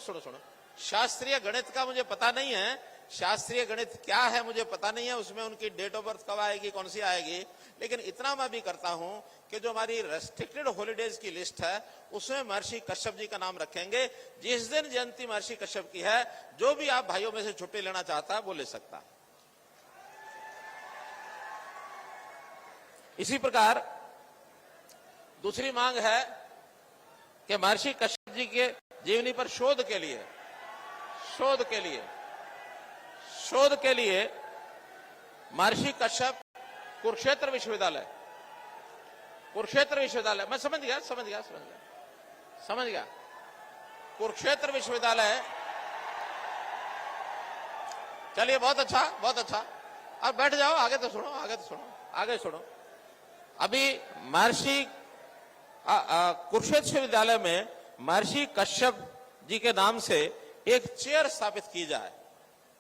शास्त्रीय गणित का मुझे पता नहीं है, शास्त्रीय गणित क्या है मुझे पता नहीं है, उसमें उनकी डेट ऑफ बर्थ कब आएगी, कौन सी आएगी, लेकिन इतना मैं भी करता हूं कि जो हमारी रेस्ट्रिक्टेड हॉलीडेज की लिस्ट है उसमें महर्षि कश्यप जी का नाम रखेंगे। जिस दिन जयंती महर्षि कश्यप की है, जो भी आप भाइयों में से छुट्टी लेना चाहता है वो ले सकता है। इसी प्रकार दूसरी मांग है कि महर्षि कश्यप जी के जीवनी पर शोध के लिए महर्षि कश्यप कुरुक्षेत्र विश्वविद्यालय, मैं समझ गया, कुरुक्षेत्र विश्वविद्यालय। चलिए, बहुत अच्छा। अब बैठ जाओ, आगे सुनो। अभी महर्षि कुरुक्षेत्र विश्वविद्यालय में महर्षि कश्यप जी के नाम से एक चेयर स्थापित की जाए।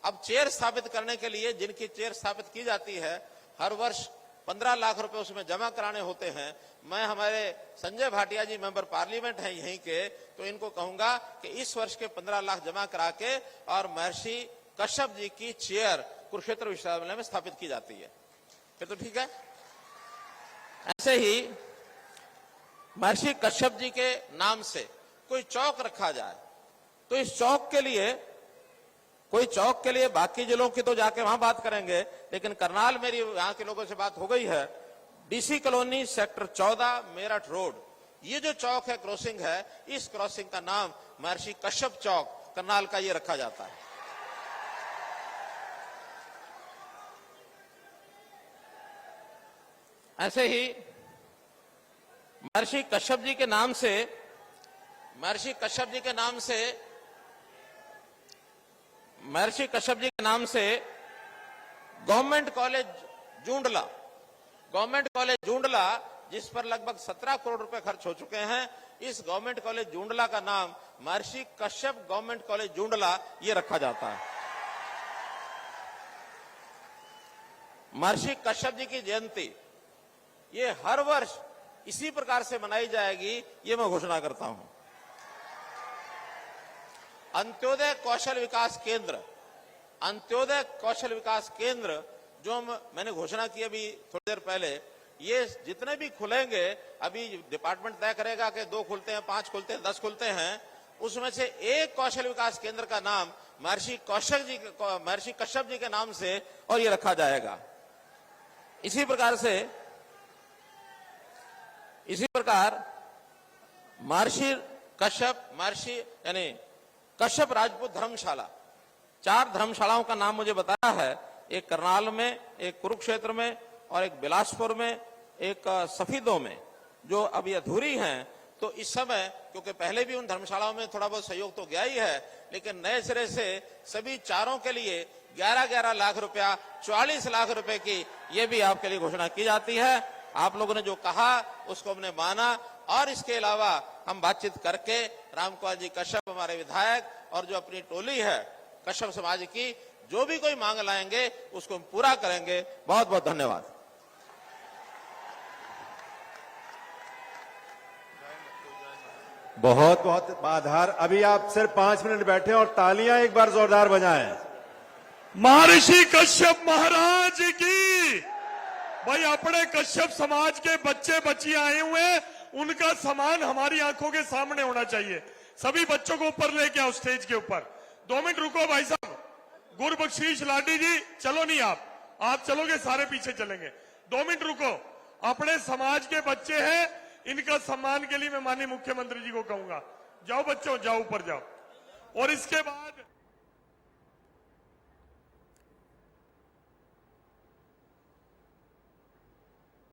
अब चेयर स्थापित करने के लिए जिनकी चेयर स्थापित की जाती है, हर वर्ष 15 लाख रुपए उसमें जमा कराने होते हैं। मैं हमारे संजय भाटिया जी मेंबर पार्लियामेंट हैं यहीं के, तो इनको कहूंगा कि इस वर्ष के 15 लाख जमा करा के और महर्षि कश्यप जी की चेयर कुरुक्षेत्र विश्वविद्यालय में स्थापित की जाती है। फिर तो ठीक है। ऐसे ही महर्षि कश्यप जी के नाम से कोई चौक रखा जाए, तो इस चौक के लिए बाकी जिलों की तो जाके वहां बात करेंगे, लेकिन करनाल मेरी यहां के लोगों से बात हो गई है। DC colony sector 14 Meerut road, ये जो चौक है, क्रॉसिंग है, इस क्रॉसिंग का नाम महर्षि कश्यप चौक करनाल का ये रखा जाता है। ऐसे ही महर्षि कश्यप जी के नाम से गवर्नमेंट कॉलेज जूंडला, जिस पर लगभग 17 करोड़ रुपए खर्च हो चुके हैं, इस गवर्नमेंट कॉलेज जूंडला का नाम महर्षि कश्यप गवर्नमेंट कॉलेज जूंडला ये रखा जाता है। महर्षि कश्यप जी की जयंती ये हर वर्ष इसी प्रकार से मनाई जाएगी, ये मैं घोषणा करता हूं। अंत्योदय कौशल विकास केंद्र जो मैंने घोषणा की अभी थोड़ी देर पहले, ये जितने भी खुलेंगे, अभी डिपार्टमेंट तय करेगा कि 2 खुलते हैं, 5 खुलते हैं, 10 खुलते हैं, उसमें से एक कौशल विकास केंद्र का नाम महर्षि कश्यप जी के नाम से और ये रखा जाएगा। इसी प्रकार महर्षि कश्यप राजपूत धर्मशाला, 4 धर्मशालाओं का नाम मुझे बताया है। एक करनाल में, एक कुरुक्षेत्र में और एक बिलासपुर में, एक सफीदों में, जो अभी अधूरी हैं। तो इस समय, क्योंकि पहले भी उन धर्मशालाओं में थोड़ा बहुत सहयोग तो गया ही है, लेकिन नए सिरे से सभी चारों के लिए 11-11 लाख रुपया, 44 लाख रुपए की ये भी आपके लिए घोषणा की जाती है। आप लोगों ने जो कहा उसको हमने माना, और इसके अलावा हम बातचीत करके रामकुमार जी कश्यप हमारे विधायक और जो अपनी टोली है कश्यप समाज की, जो भी कोई मांग लाएंगे उसको हम पूरा करेंगे। बहुत बहुत धन्यवाद। बहुत बहुत आभार। अभी आप सिर्फ 5 मिनट बैठे और तालियां एक बार जोरदार बजाएं। महर्षि कश्यप महाराज की। भाई, अपने कश्यप समाज के बच्चे बच्चियां आए हुए हैं, उनका सम्मान हमारी आंखों के सामने होना चाहिए। सभी बच्चों को ऊपर लेके आओ, स्टेज के ऊपर। 2 मिनट रुको भाई साहब। गुरबख्शीश लाडी जी, चलो नहीं, आप चलोगे, सारे पीछे चलेंगे। 2 मिनट रुको। अपने समाज के बच्चे हैं, इनका सम्मान के लिए मैं माननीय मुख्यमंत्री जी को कहूंगा, जाओ बच्चों, जाओ ऊपर जाओ। और इसके बाद